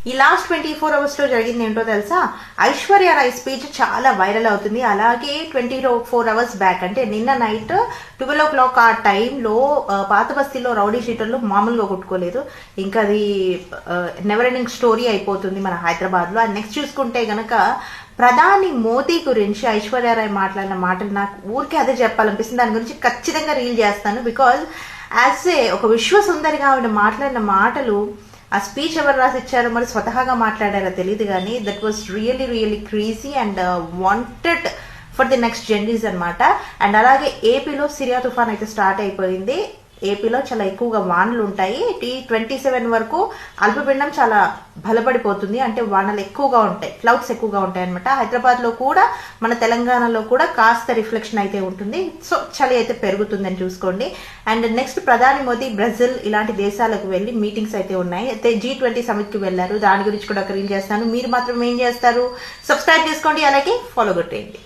ఈ last 24 hours లో జరిగింది ఏంటో తెలుసా? ఐశ్వర్య రాయ్ స్పీచ్ చాలా వైరల్ అవుతుంది. అలాగే 24 hours బ్యాక్ అంటే నిన్న నైట్ 12 o'clock ఆ టైంలో పాత బస్తీలో రౌడీ షీటర్లు మామూలుగా కొట్టుకోలేదు. ఇంకా అది నెవర్ ఎండింగ్ స్టోరీ అయిపోతుంది మన హైదరాబాద్ లో. నెక్స్ట్ చూసుకుంటే గనక ప్రధాని మోదీ గురించి ఐశ్వర్యరాయ్ మాట్లాడిన మాటలు నాకు ఊరికే అదే చెప్పాలనిపిస్తుంది. దాని గురించి ఖచ్చితంగా రీల్ చేస్తాను. బికాజ్ యాజ్ ఏ ఒక విశ్వసుందరిగా ఆవిడ మాట్లాడిన మాటలు, ఆ స్పీచ్ ఎవరు రాసి ఇచ్చారో మరి స్వతహాగా మాట్లాడారో తెలియదు కానీ that was really crazy and wanted for the next genres అనమాట. అండ్ అలాగే ఏపీలో సిరియా తుఫాన్ అయితే స్టార్ట్ అయిపోయింది. ఏపీలో చాలా ఎక్కువగా వానలు ఉంటాయి. 27 వరకు అల్పపీడనం చాలా బలపడిపోతుంది. అంటే వానలు ఎక్కువగా ఉంటాయి, క్లౌడ్స్ ఎక్కువగా ఉంటాయి అనమాట. హైదరాబాద్ లో కూడా మన తెలంగాణలో కూడా కాస్త రిఫ్లెక్షన్ అయితే ఉంటుంది. సో చలి అయితే పెరుగుతుందని చూసుకోండి. అండ్ నెక్స్ట్ ప్రధాని మోదీ బ్రెజిల్ ఇలాంటి దేశాలకు వెళ్ళి మీటింగ్స్ అయితే ఉన్నాయి. అయితే G20 సమిట్ కి వెళ్లారు. దాని గురించి కూడా ఒక రీల్ చేస్తాను. మీరు మాత్రం ఏం చేస్తారు? సబ్స్క్రైబ్ చేసుకోండి, అలాగే ఫాలో కొట్టేయండి.